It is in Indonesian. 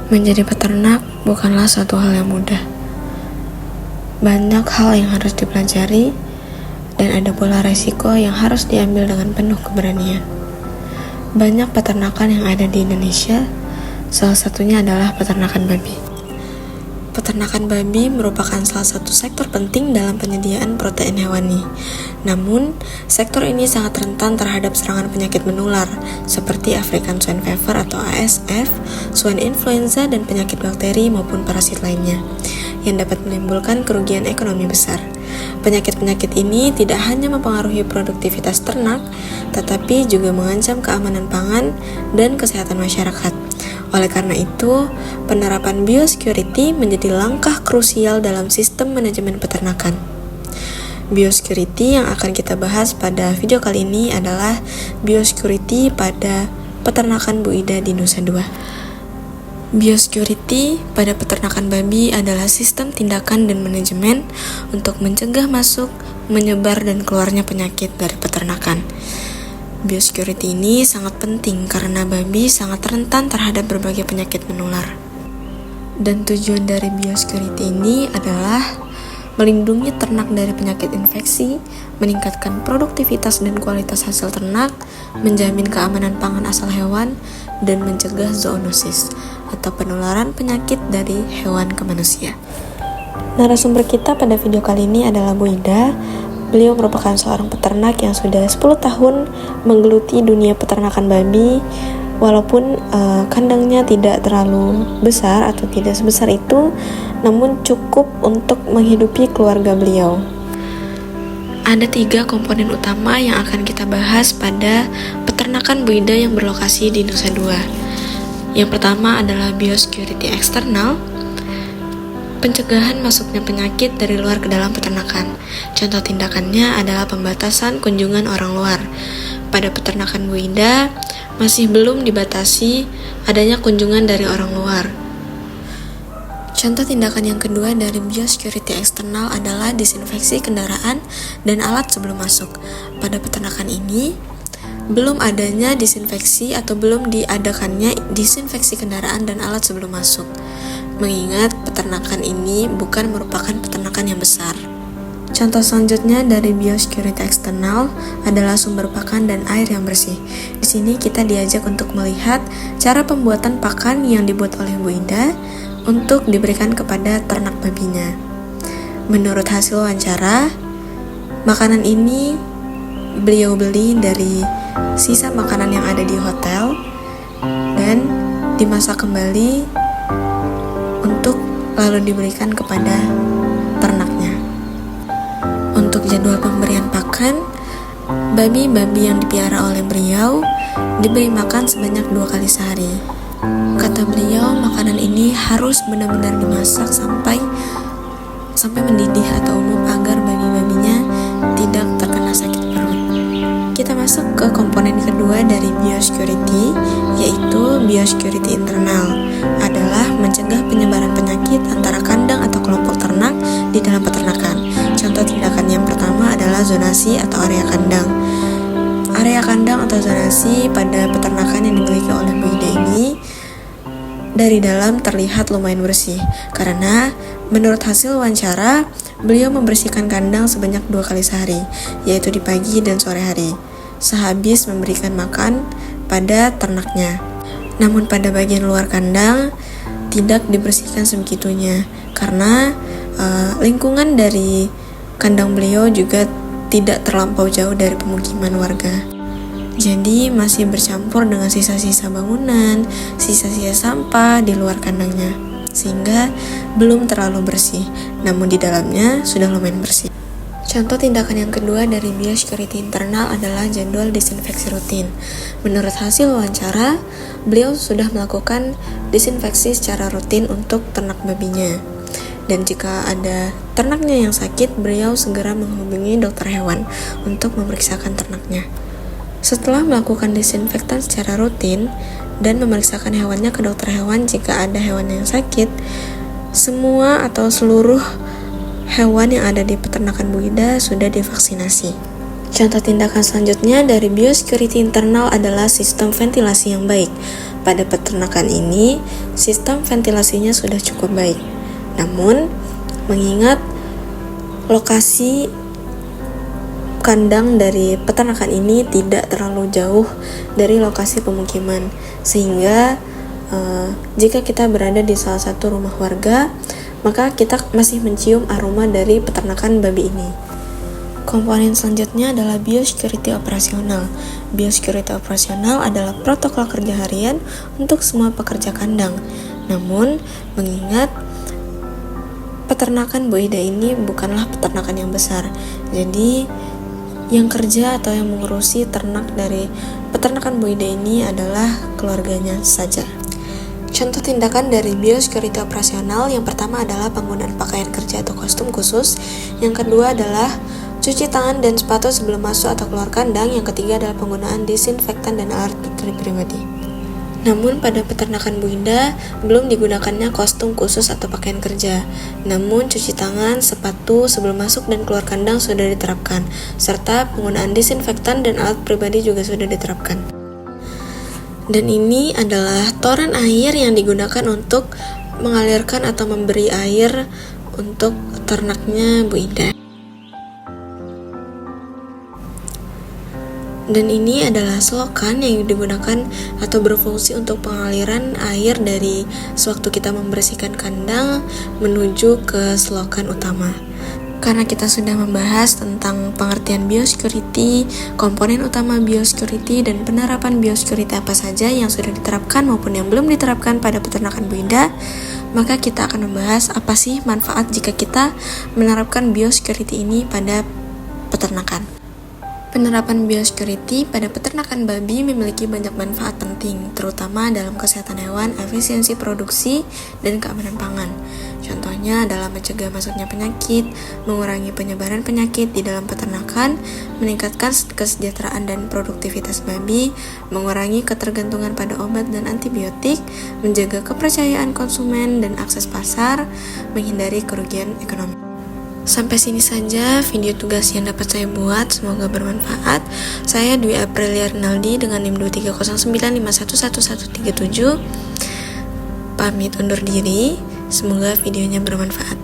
Menjadi peternak bukanlah suatu hal yang mudah. Banyak hal yang harus dipelajari, dan ada pula resiko yang harus diambil dengan penuh keberanian. Banyak peternakan yang ada di Indonesia, salah satunya adalah peternakan babi. Peternakan babi merupakan salah satu sektor penting dalam penyediaan protein hewani. Namun, sektor ini sangat rentan terhadap serangan penyakit menular seperti African Swine Fever atau ASF, swine influenza, dan penyakit bakteri maupun parasit lainnya yang dapat menimbulkan kerugian ekonomi besar. Penyakit-penyakit ini tidak hanya mempengaruhi produktivitas ternak, tetapi juga mengancam keamanan pangan dan kesehatan masyarakat. Oleh karena itu, penerapan biosecurity menjadi langkah krusial dalam sistem manajemen peternakan. Biosecurity yang akan kita bahas pada video kali ini adalah biosecurity pada peternakan Bu Ida di Nusa Dua. Biosecurity pada peternakan babi adalah sistem tindakan dan manajemen untuk mencegah masuk, menyebar, dan keluarnya penyakit dari peternakan. Biosecurity ini sangat penting karena babi sangat rentan terhadap berbagai penyakit menular. Dan tujuan dari biosecurity ini adalah melindungi ternak dari penyakit infeksi, meningkatkan produktivitas dan kualitas hasil ternak, menjamin keamanan pangan asal hewan, dan mencegah zoonosis atau penularan penyakit dari hewan ke manusia. Narasumber kita pada video kali ini adalah Bu Ida. Beliau merupakan seorang peternak yang sudah 10 tahun menggeluti dunia peternakan babi, walaupun kandangnya tidak terlalu besar atau tidak sebesar itu, namun cukup untuk menghidupi keluarga beliau. Ada 3 komponen utama yang akan kita bahas pada peternakan Bu Ida yang berlokasi di Nusa Dua. Yang pertama adalah biosecurity eksternal, pencegahan masuknya penyakit dari luar ke dalam peternakan. Contoh tindakannya adalah pembatasan kunjungan orang luar. Pada peternakan Bu Ida, masih belum dibatasi adanya kunjungan dari orang luar. Contoh tindakan yang kedua dari biosecurity eksternal adalah disinfeksi kendaraan dan alat sebelum masuk. Pada peternakan ini, belum adanya disinfeksi atau belum diadakannya disinfeksi kendaraan dan alat sebelum masuk, mengingat peternakan ini bukan merupakan peternakan yang besar. Contoh selanjutnya dari biosecurity eksternal adalah sumber pakan dan air yang bersih. Di sini kita diajak untuk melihat cara pembuatan pakan yang dibuat oleh Bu Ida untuk diberikan kepada ternak babinya. Menurut hasil wawancara, makanan ini beliau beli dari sisa makanan yang ada di hotel dan dimasak kembali untuk lalu diberikan kepada ternaknya. Untuk jadwal pemberian pakan, babi-babi yang dipiara oleh beliau diberi makan sebanyak 2 kali sehari. Kata beliau, makanan ini harus benar-benar dimasak sampai mendidih atau umum agar babi-babinya tidak terkena sakit perut. Kita masuk ke komponen kedua dari biosecurity, yaitu biosecurity internal, adalah mencegah penyebaran penyakit antara kandang atau kelompok ternak di dalam peternakan. Contoh tindakan yang pertama adalah zonasi atau area kandang. Area kandang atau zonasi pada peternakan yang dimiliki oleh Bu Ida ini dari dalam terlihat lumayan bersih, karena menurut hasil wawancara, beliau membersihkan kandang sebanyak 2 kali sehari, yaitu di pagi dan sore hari, sehabis memberikan makan pada ternaknya. Namun pada bagian luar kandang tidak dibersihkan sebegitunya, karena lingkungan dari kandang beliau juga tidak terlampau jauh dari pemukiman warga. Jadi masih bercampur dengan sisa-sisa bangunan, sisa-sisa sampah di luar kandangnya, sehingga belum terlalu bersih, namun di dalamnya sudah lumayan bersih. Contoh tindakan yang kedua dari biosecurity internal adalah jadwal disinfeksi rutin. Menurut hasil wawancara, beliau sudah melakukan disinfeksi secara rutin untuk ternak babinya. Dan jika ada ternaknya yang sakit, beliau segera menghubungi dokter hewan untuk memeriksakan ternaknya. Setelah melakukan disinfektan secara rutin dan memeriksakan hewannya ke dokter hewan jika ada hewan yang sakit, semua atau seluruh hewan yang ada di peternakan Bu Ida sudah divaksinasi. Contoh tindakan selanjutnya dari biosecurity internal adalah sistem ventilasi yang baik. Pada peternakan ini, sistem ventilasinya sudah cukup baik. Namun, mengingat lokasi kandang dari peternakan ini tidak terlalu jauh dari lokasi pemukiman, sehingga jika kita berada di salah satu rumah warga, maka kita masih mencium aroma dari peternakan babi ini. Komponen selanjutnya adalah biosecurity operasional. Biosecurity operasional adalah protokol kerja harian untuk semua pekerja kandang. Namun, mengingat peternakan buida ini bukanlah peternakan yang besar, jadi yang kerja atau yang mengurusi ternak dari peternakan buida ini adalah keluarganya saja. Contoh tindakan dari biosecurity operasional yang pertama adalah penggunaan pakaian kerja atau kostum khusus, yang kedua adalah cuci tangan dan sepatu sebelum masuk atau keluar kandang, yang ketiga adalah penggunaan disinfektan dan alat pribadi. Namun pada peternakan buida belum digunakannya kostum khusus atau pakaian kerja. Namun cuci tangan, sepatu sebelum masuk dan keluar kandang sudah diterapkan, serta penggunaan disinfektan dan alat pribadi juga sudah diterapkan. Dan ini adalah toren air yang digunakan untuk mengalirkan atau memberi air untuk ternaknya buida. Dan ini adalah selokan yang digunakan atau berfungsi untuk pengaliran air dari sewaktu kita membersihkan kandang menuju ke selokan utama. Karena kita sudah membahas tentang pengertian biosecurity, komponen utama biosecurity, dan penerapan biosecurity apa saja yang sudah diterapkan maupun yang belum diterapkan pada peternakan buida, maka kita akan membahas apa sih manfaat jika kita menerapkan biosecurity ini pada peternakan. Penerapan biosecurity pada peternakan babi memiliki banyak manfaat penting, terutama dalam kesehatan hewan, efisiensi produksi, dan keamanan pangan. Contohnya adalah mencegah masuknya penyakit, mengurangi penyebaran penyakit di dalam peternakan, meningkatkan kesejahteraan dan produktivitas babi, mengurangi ketergantungan pada obat dan antibiotik, menjaga kepercayaan konsumen dan akses pasar, menghindari kerugian ekonomi. Sampai sini saja video tugas yang dapat saya buat, semoga bermanfaat. Saya Dwi Aprilia Rinaldi dengan NIM 23095111137. Pamit undur diri, semoga videonya bermanfaat.